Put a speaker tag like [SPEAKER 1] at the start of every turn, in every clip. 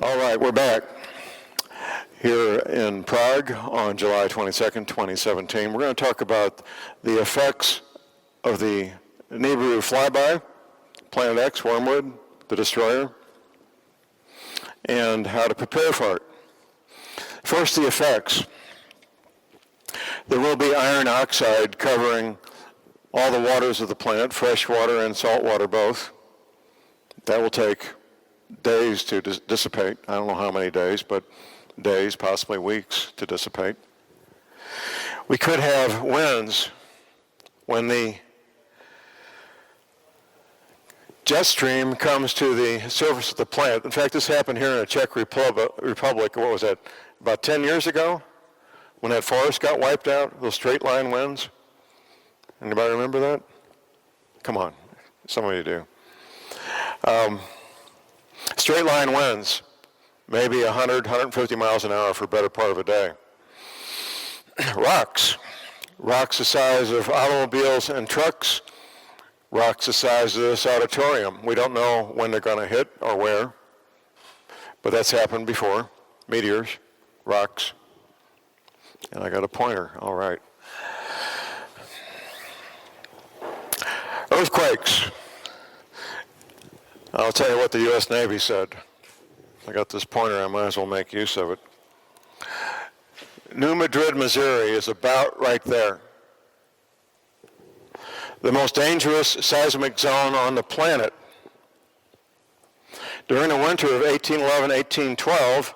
[SPEAKER 1] All right, we're back here in Prague on July 22nd, 2017. We're going to talk about the effects of the NIBIRU Flyby, Planet X, Wormwood, the destroyer, and how to prepare for it. First, the effects. There will be iron oxide covering all the waters of the planet, fresh water and salt water both. That will take days to dissipate. I don't know how many days, but days, possibly weeks to dissipate. We could have winds when the jet stream comes to the surface of the planet. In fact, this happened here in the Czech Republic, what was that, about 10 years ago? When that forest got wiped out, those straight line winds. Anybody remember that? Come on, some of you do. Straight line winds, maybe 100, 150 miles an hour for a better part of a day. Rocks the size of automobiles and trucks, rocks the size of this auditorium. We don't know when they're going to hit or where, but that's happened before. Meteors, rocks, and I got a pointer, all right. Earthquakes. I'll tell you what the U.S. Navy said. I got this pointer, I might as well make use of it. New Madrid, Missouri is about right there. The most dangerous seismic zone on the planet. During the winter of 1811, 1812,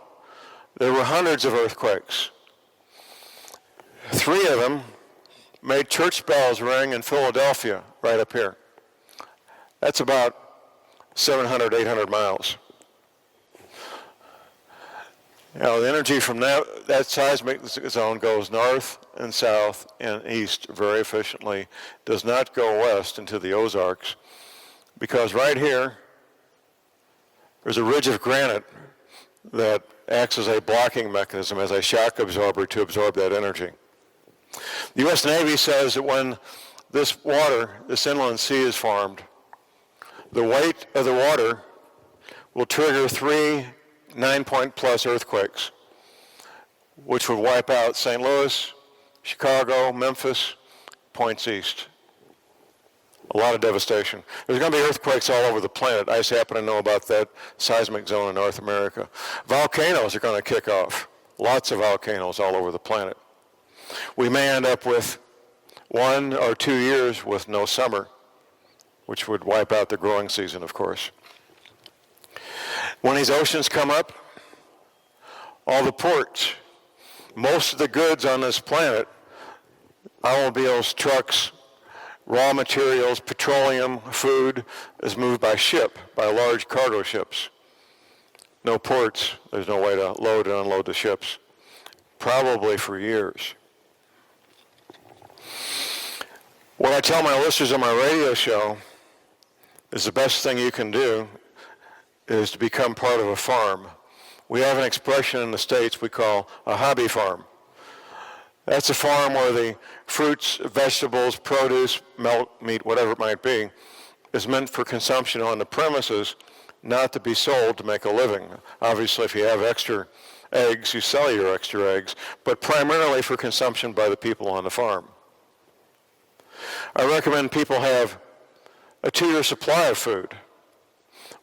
[SPEAKER 1] there were hundreds of earthquakes. 3 of them made church bells ring in Philadelphia, right up here. That's about 700, 800 miles. Now, the energy from that seismic zone goes north and south and east very efficiently, does not go west into the Ozarks, because right here, there's a ridge of granite that acts as a blocking mechanism, as a shock absorber to absorb that energy. The U.S. Navy says that when this water, this inland sea is formed, the weight of the water will trigger 3 9-point plus earthquakes, which would wipe out St. Louis, Chicago, Memphis, points east. A lot of devastation. There's going to be earthquakes all over the planet. I just happen to know about that seismic zone in North America. Volcanoes are going to kick off. Lots of volcanoes all over the planet. We may end up with 1 or 2 years with no summer, which would wipe out the growing season, of course. When these oceans come up, all the ports, most of the goods on this planet, automobiles, trucks, raw materials, petroleum, food, is moved by ship, by large cargo ships. No ports, there's no way to load and unload the ships, probably for years. What I tell my listeners on my radio show is the best thing you can do is to become part of a farm. We have an expression in the States we call a hobby farm. That's a farm where the fruits, vegetables, produce, milk, meat, whatever it might be, is meant for consumption on the premises, not to be sold to make a living. Obviously, if you have extra eggs, you sell your extra eggs, but primarily for consumption by the people on the farm. I recommend people have a 2-year supply of food.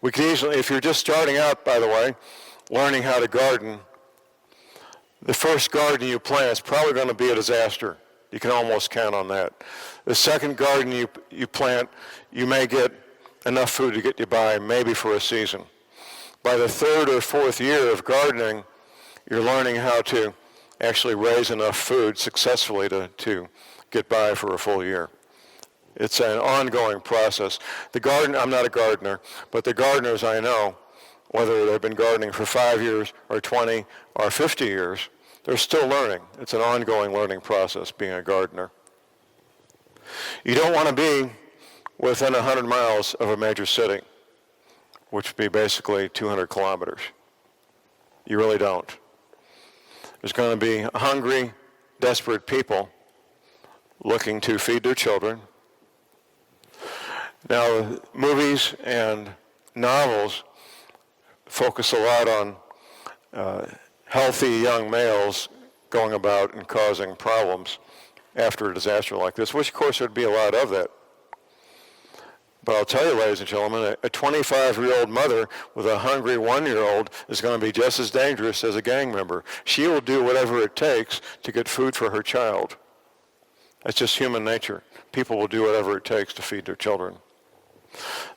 [SPEAKER 1] We can easily, if you're just starting out, by the way, learning how to garden, the first garden you plant is probably going to be a disaster. You can almost count on that. The second garden you plant, you may get enough food to get you by, maybe for a season. By the 3rd or 4th year of gardening, you're learning how to actually raise enough food successfully to get by for a full year. It's an ongoing process. I'm not a gardener, but the gardeners I know, whether they've been gardening for 5 years or 20 or 50 years, they're still learning. It's an ongoing learning process, being a gardener. You don't want to be within 100 miles of a major city, which would be basically 200 kilometers. You really don't. There's going to be hungry, desperate people looking to feed their children. Now, movies and novels focus a lot on healthy young males going about and causing problems after a disaster like this, which of course there'd be a lot of that. But I'll tell you, ladies and gentlemen, a 25-year-old mother with a hungry 1-year-old is going to be just as dangerous as a gang member. She will do whatever it takes to get food for her child. That's just human nature. People will do whatever it takes to feed their children.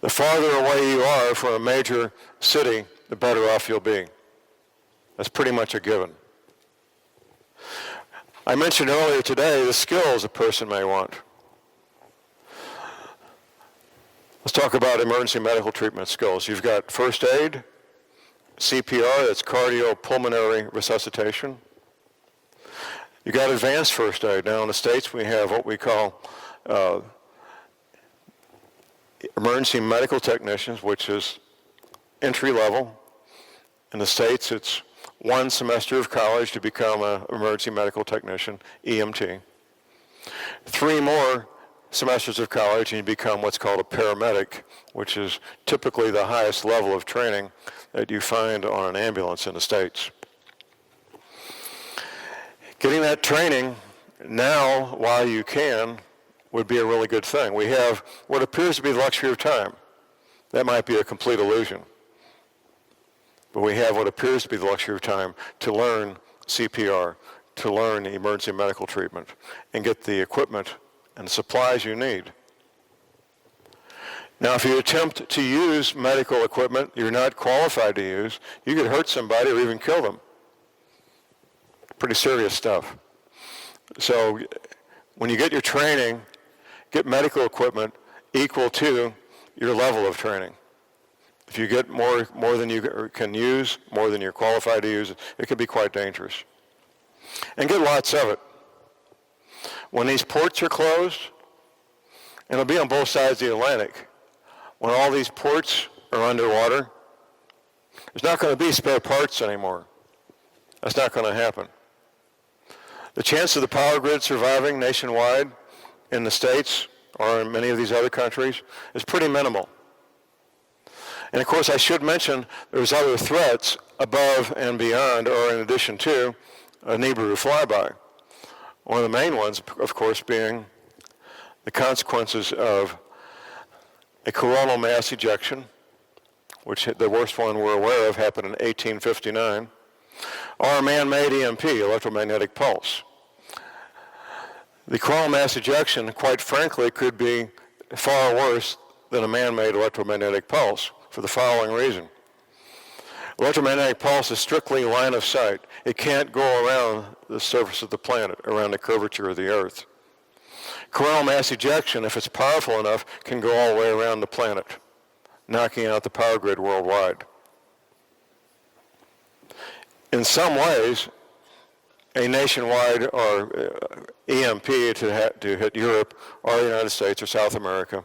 [SPEAKER 1] The farther away you are from a major city, the better off you'll be. That's pretty much a given. I mentioned earlier today the skills a person may want. Let's talk about emergency medical treatment skills. You've got first aid, CPR, that's cardiopulmonary resuscitation. You've got advanced first aid. Now in the States we have what we call emergency medical technicians, which is entry level. In the States it's 1 semester of college to become an emergency medical technician, EMT. 3 more semesters of college and you become what's called a paramedic, which is typically the highest level of training that you find on an ambulance in the States. Getting that training now while you can would be a really good thing. We have what appears to be the luxury of time. That might be a complete illusion. But we have what appears to be the luxury of time to learn CPR, to learn emergency medical treatment, and get the equipment and supplies you need. Now, if you attempt to use medical equipment you're not qualified to use, you could hurt somebody or even kill them. Pretty serious stuff. So when you get your training, get medical equipment equal to your level of training. If you get more than you can use, more than you're qualified to use, it can be quite dangerous. And get lots of it. When these ports are closed, and it'll be on both sides of the Atlantic, when all these ports are underwater, there's not going to be spare parts anymore. That's not going to happen. The chance of the power grid surviving nationwide in the States or in many of these other countries is pretty minimal. And of course, I should mention there's other threats above and beyond, or in addition to, a NIBIRU-Flyby. One of the main ones, of course, being the consequences of a coronal mass ejection, which the worst one we're aware of happened in 1859, or a man-made EMP, electromagnetic pulse. The coronal mass ejection, quite frankly, could be far worse than a man-made electromagnetic pulse for the following reason. Electromagnetic pulse is strictly line of sight. It can't go around the surface of the planet, around the curvature of the Earth. Coronal mass ejection, if it's powerful enough, can go all the way around the planet, knocking out the power grid worldwide. In some ways, a nationwide or EMP to hit Europe or the United States or South America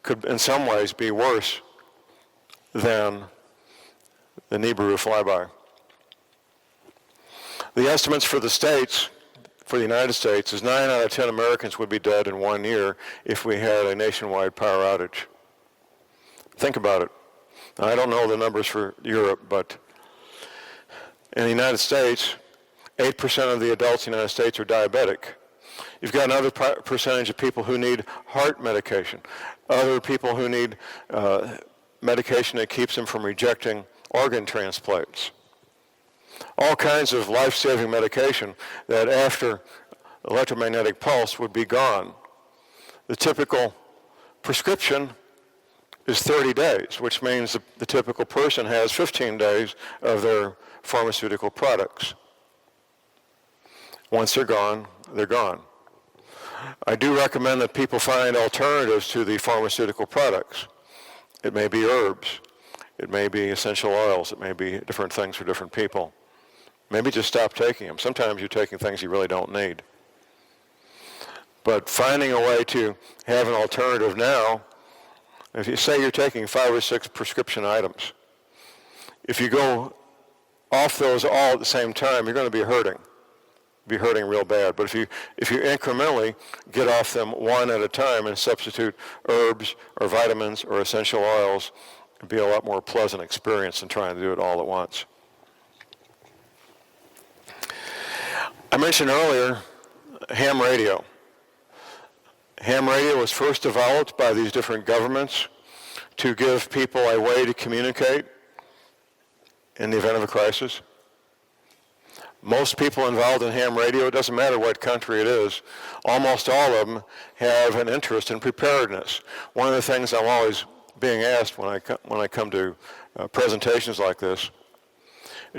[SPEAKER 1] could in some ways be worse than the NIBIRU-Flyby. The estimates for the States, for the United States, is 9 out of 10 Americans would be dead in 1 year if we had a nationwide power outage. Think about it. Now, I don't know the numbers for Europe, but in the United States, 8% of the adults in the United States are diabetic. You've got another percentage of people who need heart medication, other people who need medication that keeps them from rejecting organ transplants. All kinds of life-saving medication that after electromagnetic pulse would be gone. The typical prescription is 30 days, which means the typical person has 15 days of their pharmaceutical products. Once they're gone, they're gone. I do recommend that people find alternatives to the pharmaceutical products. It may be herbs. It may be essential oils. It may be different things for different people. Maybe just stop taking them. Sometimes you're taking things you really don't need. But finding a way to have an alternative now, if you say you're taking 5 or 6 prescription items, if you go off those all at the same time, you're going to be hurting. Be hurting real bad. But if you incrementally get off them one at a time and substitute herbs or vitamins or essential oils, it'd be a lot more pleasant experience than trying to do it all at once. I mentioned earlier ham radio. Ham radio was first developed by these different governments to give people a way to communicate in the event of a crisis. Most people involved in ham radio, it doesn't matter what country it is, almost all of them have an interest in preparedness. One of the things I'm always being asked when I come to presentations like this,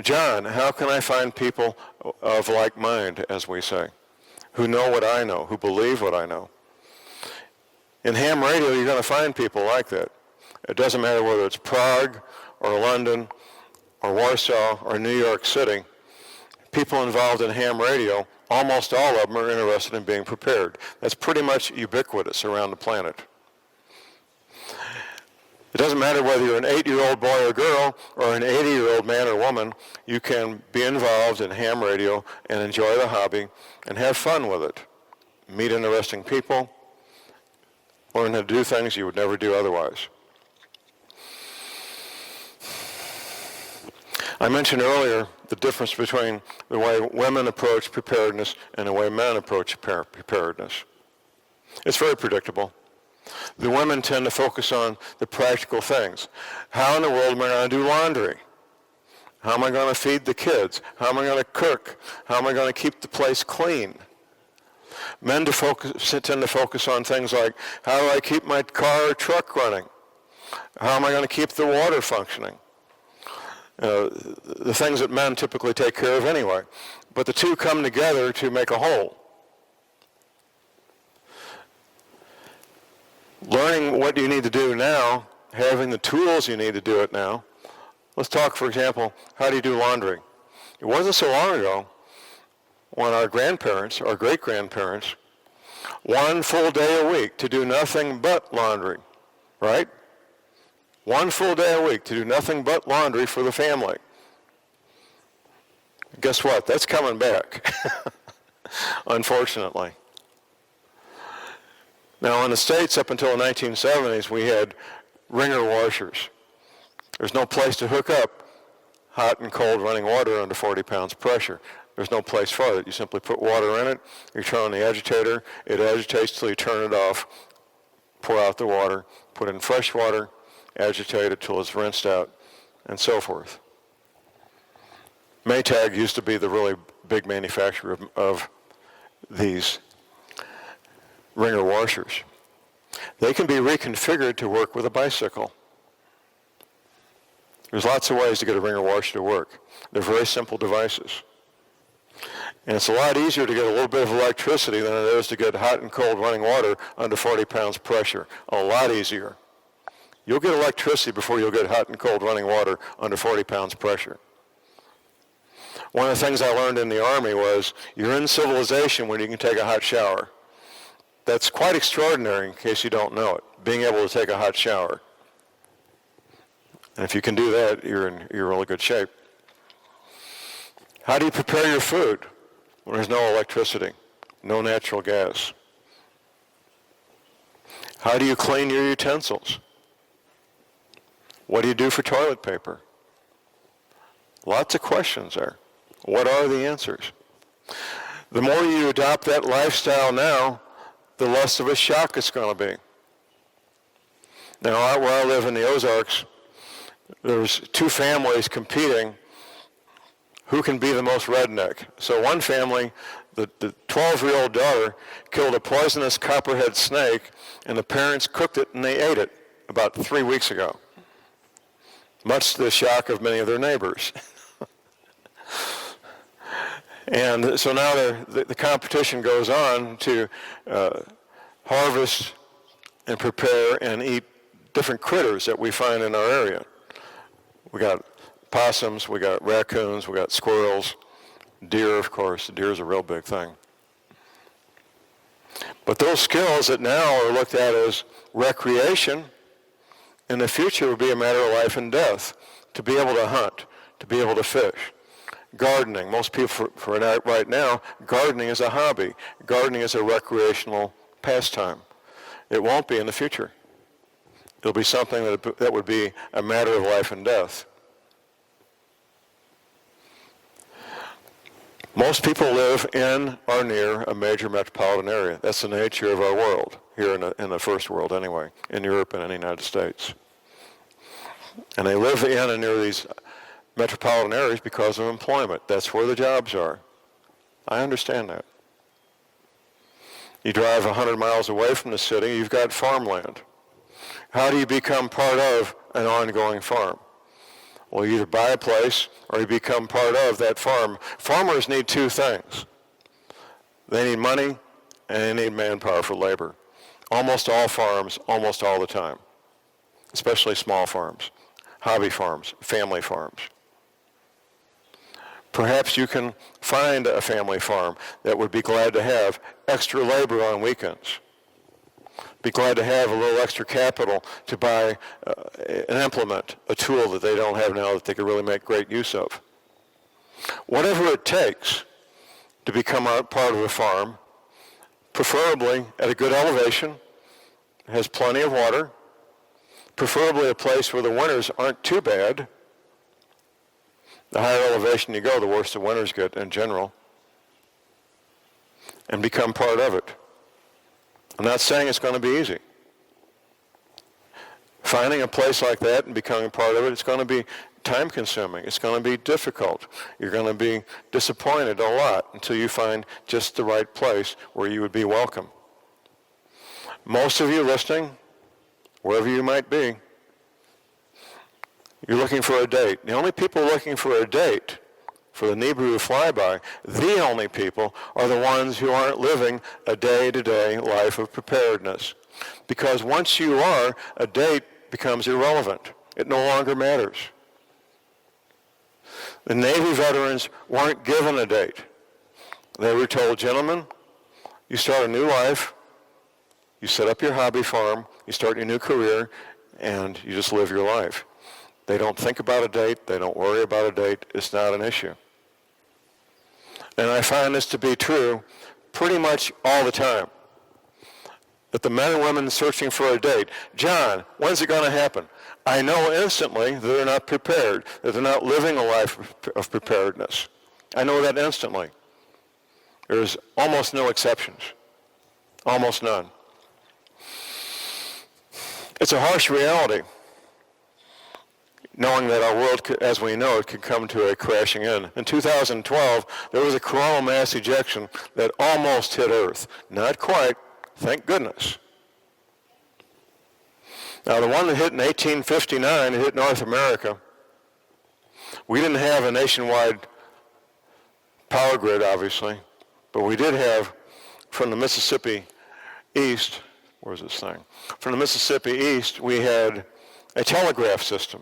[SPEAKER 1] John, how can I find people of like mind, as we say, who know what I know, who believe what I know? In ham radio, you're going to find people like that. It doesn't matter whether it's Prague or London or Warsaw or New York City. People involved in ham radio, almost all of them are interested in being prepared. That's pretty much ubiquitous around the planet. It doesn't matter whether you're an 8-year-old boy or girl or an 80-year-old man or woman, you can be involved in ham radio and enjoy the hobby and have fun with it. Meet interesting people, learn how to do things you would never do otherwise. I mentioned earlier the difference between the way women approach preparedness and the way men approach preparedness. It's very predictable. The women tend to focus on the practical things. How in the world am I going to do laundry? How am I going to feed the kids? How am I going to cook? How am I going to keep the place clean? Men tend to focus on things like, how do I keep my car or truck running? How am I going to keep the water functioning? The things that men typically take care of anyway. But the two come together to make a whole. Learning what you need to do now, having the tools you need to do it now. Let's talk, for example, how do you do laundry? It wasn't so long ago when our grandparents, our great-grandparents, one full day a week to do nothing but laundry, right? One full day a week to do nothing but laundry for the family. Guess what? That's coming back, unfortunately. Now, in the States, up until the 1970s, we had wringer washers. There's no place to hook up hot and cold running water under 40 pounds pressure. There's no place for it. You simply put water in it, you turn on the agitator, it agitates till you turn it off, pour out the water, put in fresh water, agitate it till it's rinsed out, and so forth. Maytag used to be the really big manufacturer of these wringer washers. They can be reconfigured to work with a bicycle. There's lots of ways to get a wringer washer to work. They're very simple devices. And it's a lot easier to get a little bit of electricity than it is to get hot and cold running water under 40 pounds pressure. A lot easier. You'll get electricity before you'll get hot and cold running water under 40 pounds pressure. One of the things I learned in the Army was you're in civilization when you can take a hot shower. That's quite extraordinary in case you don't know it, being able to take a hot shower. And if you can do that, you're in really good shape. How do you prepare your food when there's no electricity, no natural gas? How do you clean your utensils? What do you do for toilet paper? Lots of questions there. What are the answers? The more you adopt that lifestyle now, the less of a shock it's going to be. Now, where I live in the Ozarks, there's two families competing who can be the most redneck. So one family, the 12-year-old daughter, killed a poisonous copperhead snake, and the parents cooked it and they ate it about 3 weeks ago, much to the shock of many of their neighbors. And so now the competition goes on to harvest and prepare and eat different critters that we find in our area. We got possums, we got raccoons, we got squirrels, deer, of course. Deer is a real big thing. But those skills that now are looked at as recreation, in the future will be a matter of life and death. To be able to hunt, to be able to fish. Gardening. Most people for right now, gardening is a hobby. Gardening is a recreational pastime. It won't be in the future. It'll be something that would be a matter of life and death. Most people live in or near a major metropolitan area. That's the nature of our world, here in the first world anyway, in Europe and in the United States. And they live in and near these metropolitan areas because of employment. That's where the jobs are. I understand that. You drive 100 miles away from the city, you've got farmland. How do you become part of an ongoing farm? Well, you either buy a place or you become part of that farm. Farmers need two things. They need money and they need manpower for labor. Almost all farms, almost all the time, especially small farms, hobby farms, family farms. Perhaps you can find a family farm that would be glad to have extra labor on weekends. Be glad to have a little extra capital to buy an implement, a tool that they don't have now that they could really make great use of. Whatever it takes to become a part of a farm, preferably at a good elevation, has plenty of water, preferably a place where the winters aren't too bad. The higher elevation you go, the worse the winters get in general, and become part of it. I'm not saying it's going to be easy. Finding a place like that and becoming part of it, it's going to be time-consuming. It's going to be difficult. You're going to be disappointed a lot until you find just the right place where you would be welcome. Most of you listening, wherever you might be, you're looking for a date. The only people looking for a date for the NIBIRU Flyby, the only people are the ones who aren't living a day-to-day life of preparedness. Because once you are, a date becomes irrelevant. It no longer matters. The Navy veterans weren't given a date. They were told, gentlemen, you start a new life, you set up your hobby farm, you start your new career, and you just live your life. They don't think about a date. They don't worry about a date. It's not an issue. And I find this to be true pretty much all the time. That the men and women searching for a date, John, when's it going to happen? I know instantly that they're not prepared, that they're not living a life of preparedness. I know that instantly. There's almost no exceptions. Almost none. It's a harsh reality, knowing that our world, as we know it, could come to a crashing end. In 2012, there was a coronal mass ejection that almost hit Earth. Not quite, thank goodness. Now, the one that hit in 1859, it hit North America. We didn't have a nationwide power grid, obviously, but we did have, from the Mississippi east, where's this thing? From the Mississippi east, we had a telegraph system.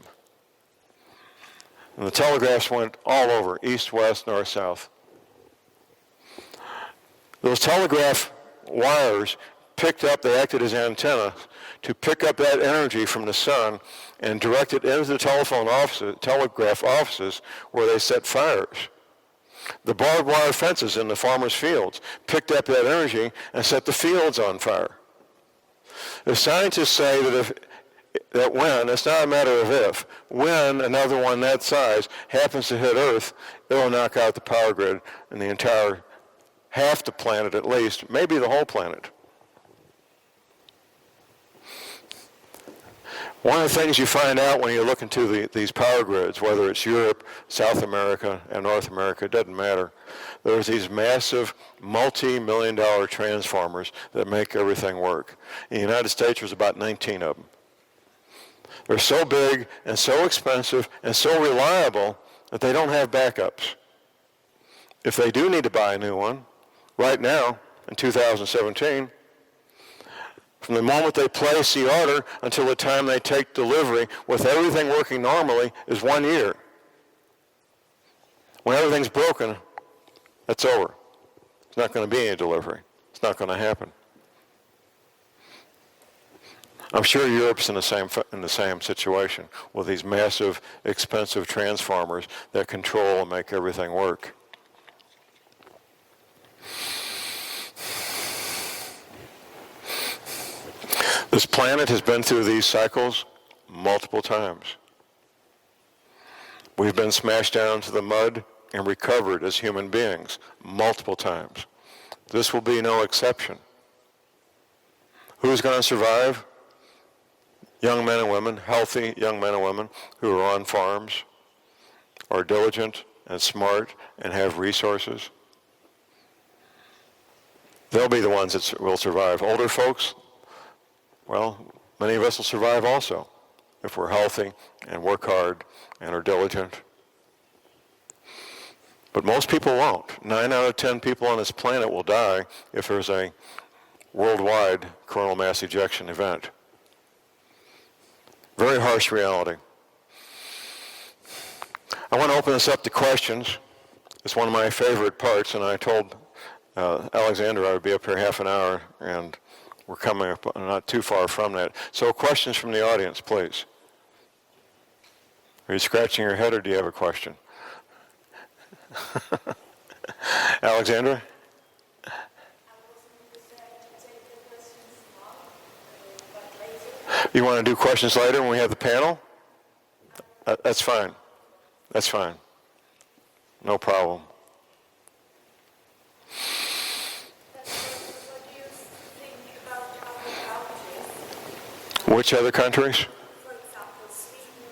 [SPEAKER 1] And the telegraphs went all over, east, west, north, south. Those telegraph wires picked up, they acted as antenna to pick up that energy from the sun and direct it into the telegraph offices where they set fires. The barbed wire fences in the farmers' fields picked up that energy and set the fields on fire. The scientists say that when, it's not a matter of if, when another one that size happens to hit Earth, it will knock out the power grid and the entire, half the planet at least, maybe the whole planet. One of the things you find out when you look into these power grids, whether it's Europe, South America, and North America, it doesn't matter. There's these massive multi-million-dollar transformers that make everything work. In the United States, there's about 19 of them. They're so big and so expensive and so reliable that they don't have backups. If they do need to buy a new one, right now, in 2017, from the moment they place the order until the time they take delivery, with everything working normally, is 1 year. When everything's broken, that's over. It's not going to be any delivery. It's not going to happen. I'm sure Europe's in the same situation with these massive, expensive transformers that control and make everything work. This planet has been through these cycles multiple times. We've been smashed down to the mud and recovered as human beings multiple times. This will be no exception. Who's going to survive? Young men and women, healthy young men and women who are on farms, are diligent and smart and have resources. They'll be the ones that will survive. Older folks, well, many of us will survive also if we're healthy and work hard and are diligent. But most people won't. 9 out of 10 people on this planet will die if there's a worldwide coronal mass ejection event. Very harsh reality. I want to open this up to questions. It's one of my favorite parts, and I told Alexander I would be up here half an hour, and we're coming up not too far from that. So questions from the audience, please. Are you scratching your head, or do you have a question? Alexandra? You want to do questions later when we have the panel? That's fine. That's fine. No problem.
[SPEAKER 2] What do you think about other countries?
[SPEAKER 1] Which other countries?
[SPEAKER 2] For example, Sweden.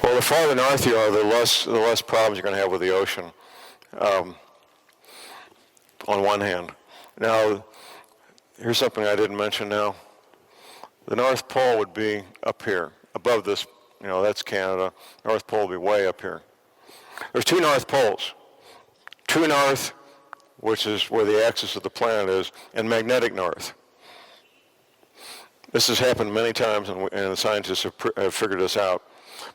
[SPEAKER 1] Well, the farther north you are, the less problems you're going to have with the ocean, on one hand. Now, here's something I didn't mention now. The North Pole would be up here, above this, that's Canada. North Pole would be way up here. There's 2 North Poles. True North, which is where the axis of the planet is, and magnetic north. This has happened many times, and the scientists have figured this out.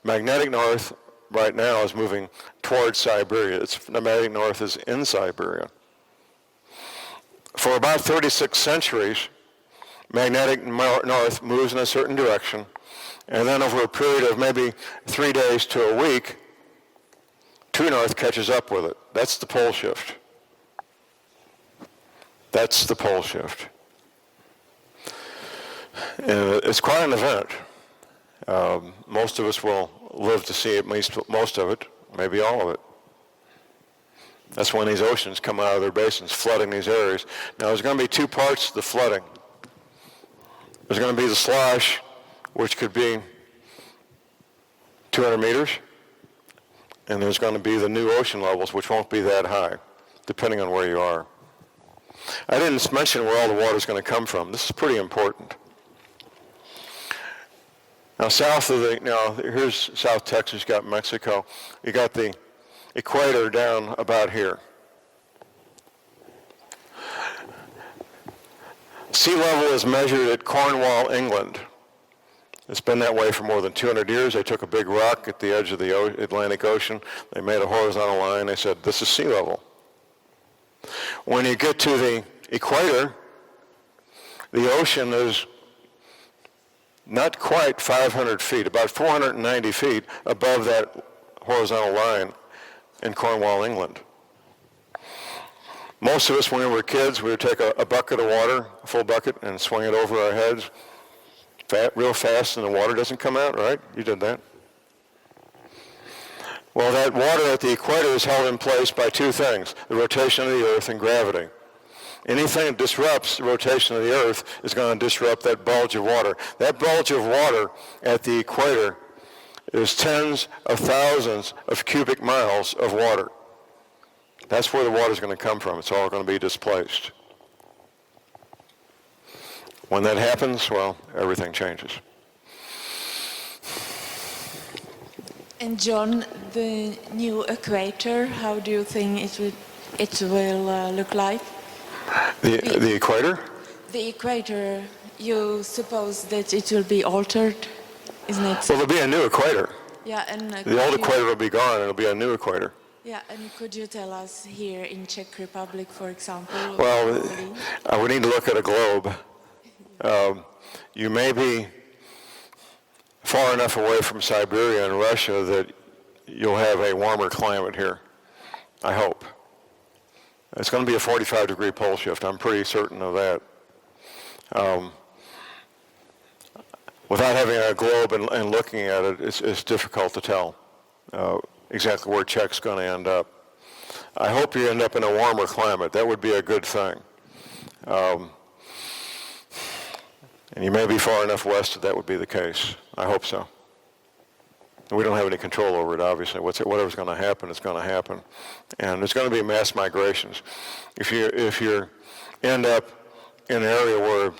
[SPEAKER 1] Magnetic north right now is moving towards Siberia. The magnetic north is in Siberia. For about 36 centuries, magnetic north moves in a certain direction, and then over a period of maybe 3 days to a week, true north catches up with it. That's the pole shift. That's the pole shift. And it's quite an event. Most of us will live to see at least most of it, maybe all of it. That's when these oceans come out of their basins, flooding these areas. Now, there's going to be 2 parts to the flooding. There's going to be the slosh, which could be 200 meters, and there's going to be the new ocean levels, which won't be that high, depending on where you are. I didn't mention where all the water is going to come from. This is pretty important. Now, here's South Texas, you got Mexico. You got the equator down about here. Sea level is measured at Cornwall, England. It's been that way for more than 200 years. They took a big rock at the edge of the Atlantic Ocean. They made a horizontal line. They said, this is sea level. When you get to the equator, the ocean is not quite 500 feet, about 490 feet above that horizontal line in Cornwall, England. Most of us, when we were kids, we would take a bucket of water, a full bucket, and swing it over our heads real fast, and the water doesn't come out, right? You did that. Well, that water at the equator is held in place by 2 things, the rotation of the Earth and gravity. Anything that disrupts the rotation of the Earth is going to disrupt that bulge of water. That bulge of water at the equator is tens of thousands of cubic miles of water. That's where the water is going to come from. It's all going to be displaced. When that happens, well, everything changes.
[SPEAKER 2] And John, the new equator, how do you think it will look like?
[SPEAKER 1] The equator?
[SPEAKER 2] The equator, you suppose that it will be altered, isn't it?
[SPEAKER 1] Well, there'll be a new equator.
[SPEAKER 2] Yeah, and
[SPEAKER 1] the old equator will be gone, and it'll be a new equator.
[SPEAKER 2] Yeah, and could you tell us here in Czech Republic, for example?
[SPEAKER 1] Well, we need to look at a globe. You may be far enough away from Siberia and Russia that you'll have a warmer climate here, I hope. It's going to be a 45-degree pole shift. I'm pretty certain of that. Without having a globe and looking at it, it's difficult to tell. exactly where Czech's going to end up. I hope you end up in a warmer climate. That would be a good thing. And you may be far enough west that would be the case. I hope so. We don't have any control over it, obviously. Whatever's going to happen, it's going to happen. And there's going to be mass migrations. If you end up in an area where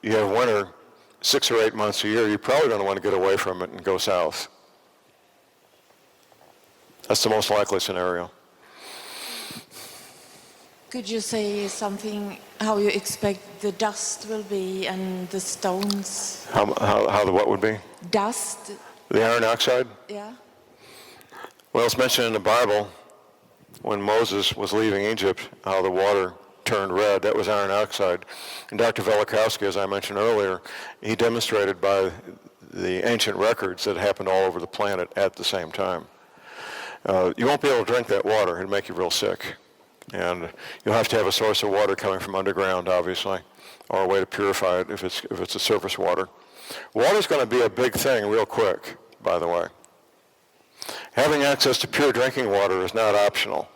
[SPEAKER 1] you have winter 6 or 8 months a year, you're probably going to want to get away from it and go south. That's the most likely scenario.
[SPEAKER 2] Could you say something how you expect the dust will be and the stones?
[SPEAKER 1] How the what would be?
[SPEAKER 2] Dust.
[SPEAKER 1] The iron oxide?
[SPEAKER 2] Yeah.
[SPEAKER 1] Well, it's mentioned in the Bible when Moses was leaving Egypt, how the water turned red. That was iron oxide. And Dr. Velikowski, as I mentioned earlier, he demonstrated by the ancient records that it happened all over the planet at the same time. You won't be able to drink that water. It'll make you real sick. And you'll have to have a source of water coming from underground, obviously, or a way to purify it if it's a surface water. Water's going to be a big thing real quick, by the way. Having access to pure drinking water is not optional.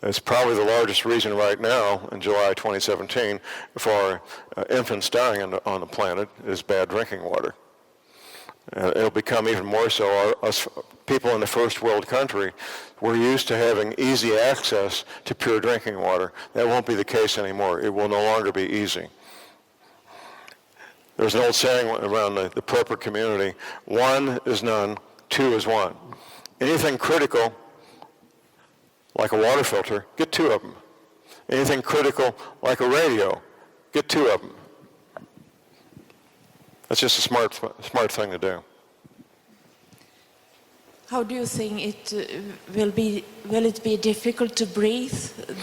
[SPEAKER 1] It's probably the largest reason right now in July 2017 for infants dying on the planet is bad drinking water. It'll become even more so. Us people in the first world country, we're used to having easy access to pure drinking water. That won't be the case anymore. It will no longer be easy. There's an old saying around the prepper community, 1 is none, 2 is 1. Anything critical, like a water filter, get 2 of them. Anything critical, like a radio, get 2 of them. That's just a smart thing to do.
[SPEAKER 2] How do you think it will it be difficult to breathe?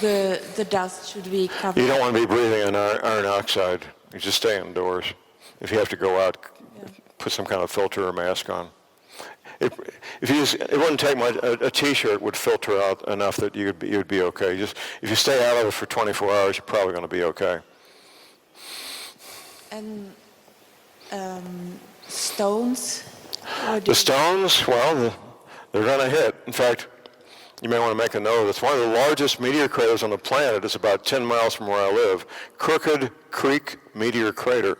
[SPEAKER 2] The dust should be covered.
[SPEAKER 1] You don't want to be breathing in iron oxide. You just stay indoors. If you have to go out, put some kind of filter or mask on. It wouldn't take much. A T-shirt would filter out enough that you'd be okay. If you stay out of it for 24 hours, you're probably going to be okay.
[SPEAKER 2] And stones?
[SPEAKER 1] The stones, well, they're going to hit. In fact, you may want to make a note of this. One of the largest meteor craters on the planet is about 10 miles from where I live. Crooked Creek Meteor Crater.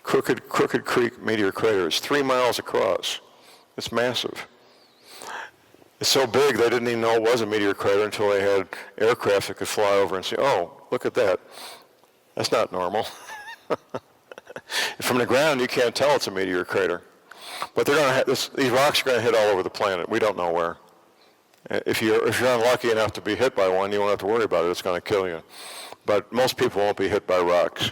[SPEAKER 1] Crooked Creek Meteor Crater is 3 miles across. It's massive. It's so big they didn't even know it was a meteor crater until they had aircraft that could fly over and say, oh, look at that. That's not normal. From the ground, you can't tell it's a meteor crater. But they're going to these rocks are going to hit all over the planet. We don't know where. If you're unlucky enough to be hit by one, you won't have to worry about it. It's going to kill you. But most people won't be hit by rocks.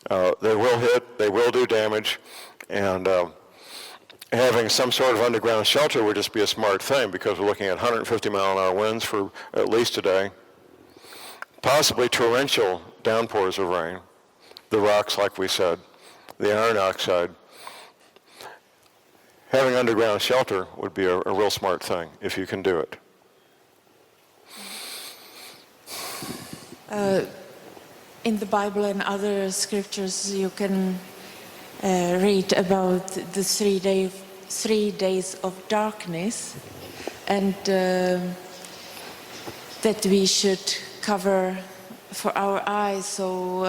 [SPEAKER 1] They will hit. They will do damage. And having some sort of underground shelter would just be a smart thing because we're looking at 150-mile-an-hour winds for at least a day. Possibly torrential downpours of rain. The rocks, like we said. The iron oxide. Having underground shelter would be a real smart thing if you can do it.
[SPEAKER 2] In the Bible and other scriptures, you can read about the 3 days of darkness, and that we should cover for our eyes so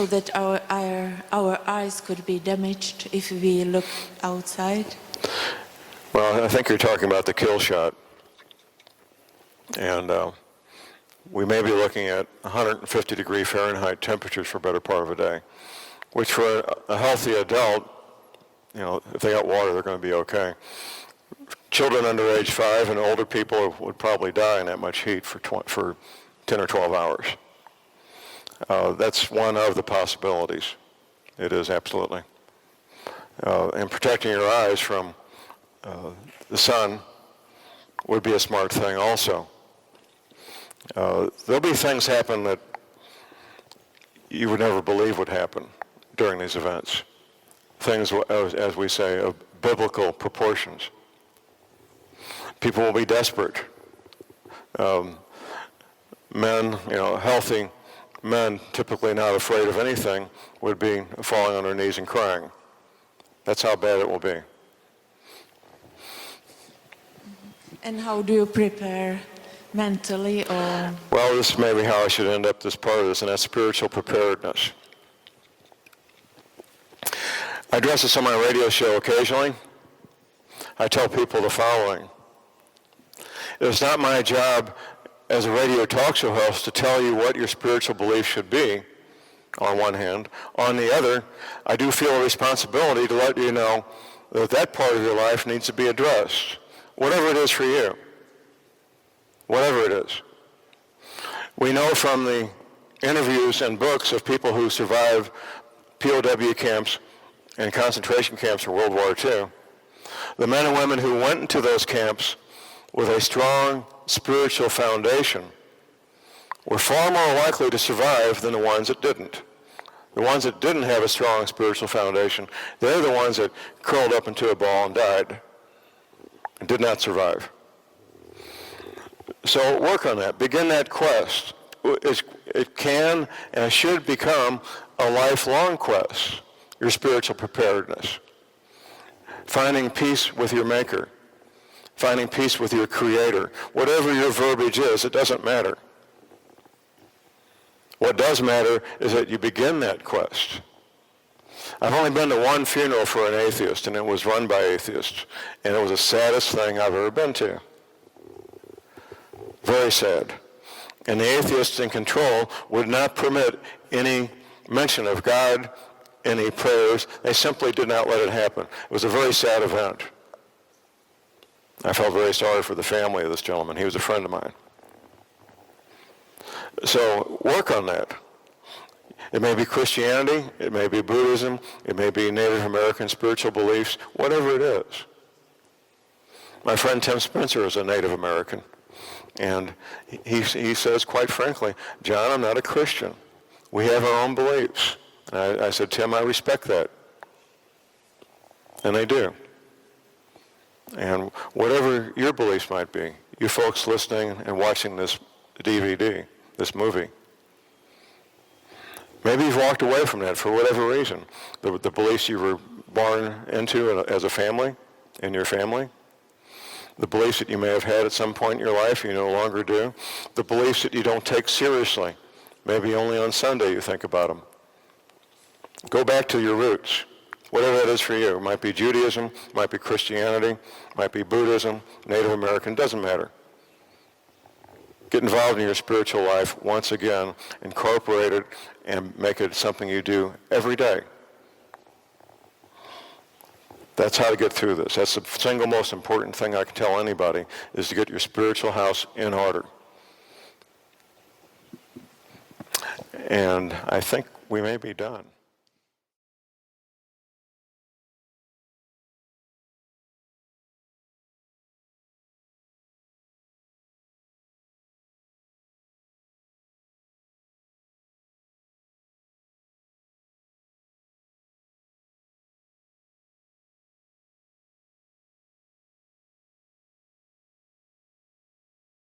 [SPEAKER 2] that our eyes could be damaged if we look outside.
[SPEAKER 1] Well, I think you're talking about the kill shot. And we may be looking at 150 degree Fahrenheit temperatures for a better part of a day, which for a healthy adult, if they got water, they're going to be okay. Children under age 5 and older people would probably die in that much heat for 10 or 12 hours. That's one of the possibilities. It is, absolutely. And protecting your eyes from the sun would be a smart thing also. There'll be things happen that you would never believe would happen during these events. Things, as we say, of biblical proportions. People will be desperate. Men, healthy men, typically not afraid of anything, would be falling on their knees and crying. That's how bad it will be.
[SPEAKER 2] And how do you prepare mentally or?
[SPEAKER 1] Well, this is maybe how I should end up this part of this, and that's spiritual preparedness. I address this on my radio show occasionally. I tell people the following. It is not my job as a radio talk show host to tell you what your spiritual belief should be, on one hand. On the other, I do feel a responsibility to let you know that that part of your life needs to be addressed, whatever it is for you, whatever it is. We know from the interviews and books of people who survived POW camps and concentration camps in World War II, the men and women who went into those camps with a strong spiritual foundation were far more likely to survive than the ones that didn't. The ones that didn't have a strong spiritual foundation, they're the ones that curled up into a ball and died and did not survive. So work on that. Begin that quest. It can and it should become a lifelong quest, your spiritual preparedness. Finding peace with your Maker. Finding peace with your Creator. Whatever your verbiage is, it doesn't matter. What does matter is that you begin that quest. I've only been to one funeral for an atheist, and it was run by atheists. And it was the saddest thing I've ever been to. Very sad. And the atheists in control would not permit any mention of God, any prayers. They simply did not let it happen. It was a very sad event. I felt very sorry for the family of this gentleman. He was a friend of mine. So work on that. It may be Christianity, it may be Buddhism, it may be Native American spiritual beliefs, whatever it is. My friend Tim Spencer is a Native American, and he says, quite frankly, John, I'm not a Christian. We have our own beliefs. And I said, Tim, I respect that. And they do. And whatever your beliefs might be, you folks listening and watching this DVD, this movie, maybe you've walked away from that for whatever reason. The beliefs you were born into as a family, in your family, the beliefs that you may have had at some point in your life you no longer do, the beliefs that you don't take seriously, maybe only on Sunday you think about them. Go back to your roots, whatever that is for you. It might be Judaism, might be Christianity, might be Buddhism, Native American, doesn't matter. Get involved in your spiritual life once again, incorporate it, and make it something you do every day. That's how to get through this. That's the single most important thing I can tell anybody, is to get your spiritual house in order. And I think we may be done.